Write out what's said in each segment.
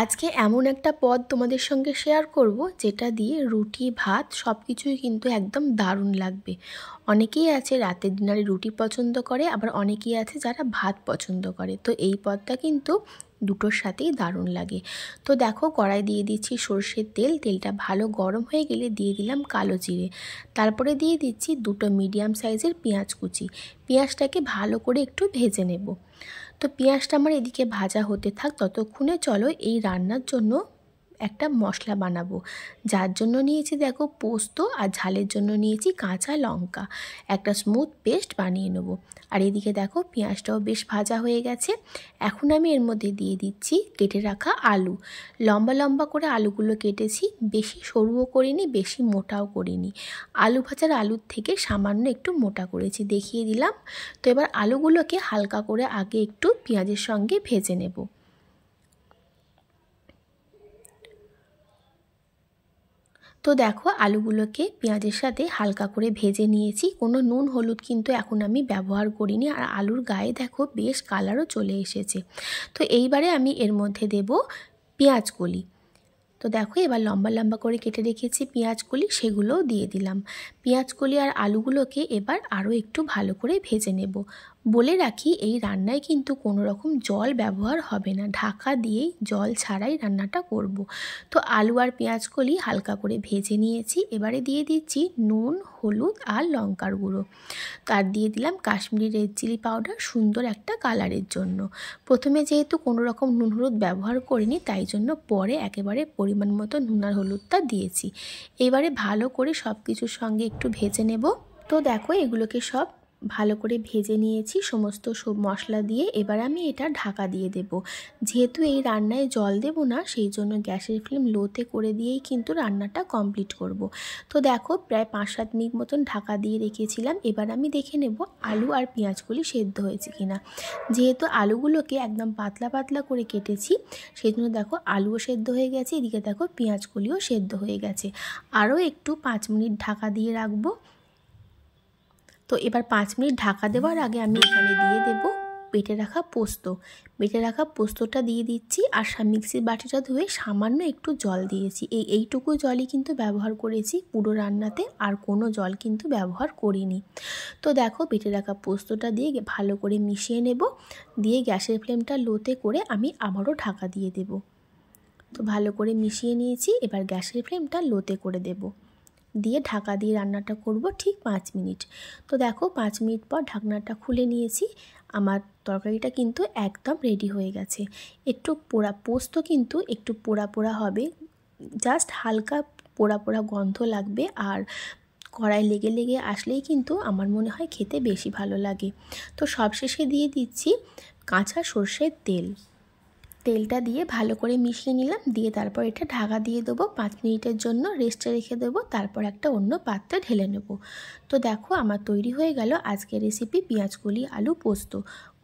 আজকে এমন একটা পদ তোমাদের সঙ্গে শেয়ার করব যেটা দিয়ে রুটি ভাত সব কিছুই কিন্তু একদম দারুণ লাগবে। অনেকেই আছে রাতের ডিনারে রুটি পছন্দ করে, আবার অনেকেই আছে যারা ভাত পছন্দ করে। তো এই পদটা কিন্তু দুটোর সাথেই দারুণ লাগে। তো দেখো, কড়াই দিয়ে দিচ্ছি সরষের তেল। তেলটা ভালো গরম হয়ে গেলে দিয়ে দিলাম কালো জিরে, তারপরে দিয়ে দিচ্ছি দুটো মিডিয়াম সাইজের পেঁয়াজ কুচি। পেঁয়াজটাকে ভালো করে একটু ভেজে নেব। তো পেঁয়াজটা আমার এদিকে ভাজা হতে থাক, ততক্ষণে চলো এই রান্নার জন্য একটা মশলা বানাবো। যার জন্য নিয়েছি দেখো পোস্ত, আর ঝালের জন্য নিয়েছি কাঁচা লঙ্কা। একটা স্মুথ পেস্ট বানিয়ে নেবো। আর এদিকে দেখো পেঁয়াজটাও বেশ ভাজা হয়ে গেছে। এখন আমি এর মধ্যে দিয়ে দিচ্ছি কেটে রাখা আলু। লম্বা লম্বা করে আলুগুলো কেটেছি, বেশি সরুও করিনি বেশি মোটাও করিনি। আলু ভাজার আলুর থেকে সামান্য একটু মোটা করেছি, দেখিয়ে দিলাম। তো এবার আলুগুলোকে হালকা করে আগে একটু পেঁয়াজের সঙ্গে ভেজে নেব। তো দেখো আলুগুলোকে পেঁয়াজের সাথে হালকা করে ভেজে নিয়েছি। কোনো নুন হলুদ কিন্তু এখন আমি ব্যবহার করিনি। আর আলুর গায়ে দেখো বেশ কালারও চলে এসেছে। তো এইবারে আমি এর মধ্যে দেব পেঁয়াজ কলি। তো দেখো এবার লম্বা লম্বা করে কেটে রেখেছি পেঁয়াজকলি, সেগুলোও দিয়ে দিলাম। পেঁয়াজকলি আর আলুগুলোকে এবার আরও একটু ভালো করে ভেজে নেব। বলে রাখি, এই রান্নায় কিন্তু কোনো রকম জল ব্যবহার হবে না, ঢাকা দিয়েই জল ছাড়াই রান্নাটা করব। তো আলু আর পেঁয়াজকলি হালকা করে ভেজে নিয়েছি। এবারে দিয়ে দিচ্ছি নুন হলুদ আর লঙ্কার গুঁড়ো। তার দিয়ে দিলাম কাশ্মীরি রেড চিলি পাউডার, সুন্দর একটা কালারের জন্য। প্রথমে যেহেতু কোনো রকম নুন হলুদ ব্যবহার করিনি, তাই জন্য পরে একেবারে পরিমাণ মতো নুন আর হলুদটা দিয়েছি। এবারে ভালো করে সব কিছুর সঙ্গে একটু ভেজে নেব। তো দেখো এগুলোকে সব ভালো করে ভেজে নিয়েছি সমস্ত সব মশলা দিয়ে। এবার আমি এটা ঢাকা দিয়ে দেব। যেহেতু এই রান্নায় জল দেব না, সেই জন্য গ্যাসের ফ্লেম লোতে করে দিয়েই কিন্তু রান্নাটা কমপ্লিট করব। তো দেখো প্রায় 5-7 মিনিট মতন ঢাকা দিয়ে রেখেছিলাম। এবার আমি দেখে নেব আলু আর পেঁয়াজগুলি সেদ্ধ হয়েছে কিনা। যেহেতু আলুগুলোকে একদম পাতলা পাতলা করে কেটেছি, সেই জন্য দেখো আলুও সেদ্ধ হয়ে গেছে, এদিকে দেখো পেঁয়াজগুলিও সেদ্ধ হয়ে গেছে। আরও একটু 5 মিনিট ঢাকা দিয়ে রাখবো। তো এবার 5 মিনিট ঢাকা দেওয়ার আগে আমি এখানে দিয়ে দেব বেটে রাখা পোস্ত। বেটে রাখা পোস্তটা দিয়ে দিচ্ছি, আর মিক্সির বাটিটা ধুয়ে সামান্য একটু জল দিয়েছি। এইটুকু জলই কিন্তু ব্যবহার করেছি পুরো রান্নাতে, আর কোনো জল কিন্তু ব্যবহার করিনি। তো দেখো বেটে রাখা পোস্তটা দিয়ে ভালো করে মিশিয়ে নেব। দিয়ে গ্যাসের ফ্লেমটা লোতে করে আমি আবারও ঢাকা দিয়ে দেব। তো ভালো করে মিশিয়ে নিয়েছি, এবার গ্যাসের ফ্লেমটা লোতে করে দেব। দিয়ে ঢাকা দিয়ে রান্নাটা করব ঠিক 5 মিনিট। তো দেখো 5 মিনিট পর ঢাকনাটা খুলে নিয়েছি। আমার তরকারিটা কিন্তু একদম রেডি হয়ে গেছে। একটু পোড়া পোস্ত কিন্তু একটু পোড়া পোড়া হবে, জাস্ট হালকা পোড়া পোড়া গন্ধ লাগবে। আর কড়াই লেগে লেগে আসলেই কিন্তু আমার মনে হয় খেতে বেশি ভালো লাগে। তো সবশেষে দিয়ে দিচ্ছি কাঁচা সর্ষের তেল। তেলটা দিয়ে ভালো করে মিশিয়ে নিলাম। দিয়ে তারপর এটা ঢাকা দিয়ে দেবো 5 মিনিটের জন্য, রেস্টে রেখে দেবো। তারপর একটা অন্য পাত্রে ঢেলে নেব। তো দেখো আমার তৈরি হয়ে গেল আজকের রেসিপি পেঁয়াজকলি আলু পোস্ত।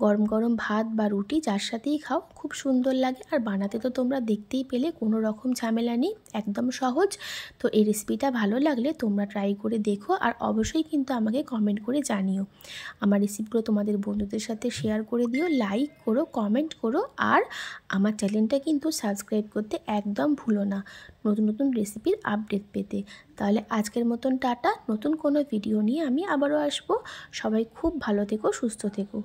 গরম গরম ভাত বা রুটি যার সাথেই খাও খুব সুন্দর লাগে। আর বানাতে তো তোমরা দেখতেই পেলে কোনো রকম ঝামেলা নেই, একদম সহজ। তো এই রেসিপিটা ভালো লাগলে তোমরা ট্রাই করে দেখো, আর অবশ্যই কিন্তু আমাকে কমেন্ট করে জানিও। আমার রেসিপিগুলো তোমাদের বন্ধুদের সাথে শেয়ার করে দিও, লাইক করো, কমেন্ট করো। আর আমার চ্যানেলটা কিন্তু সাবস্ক্রাইব করতে একদম ভুলো না, নতুন নতুন রেসিপির আপডেট পেতে। তাহলে আজকের মতন টাটা, নতুন কোনো ভিডিও নিয়ে আমি আবারও আসবো। সবাই খুব ভালো থেকো, সুস্থ থেকো।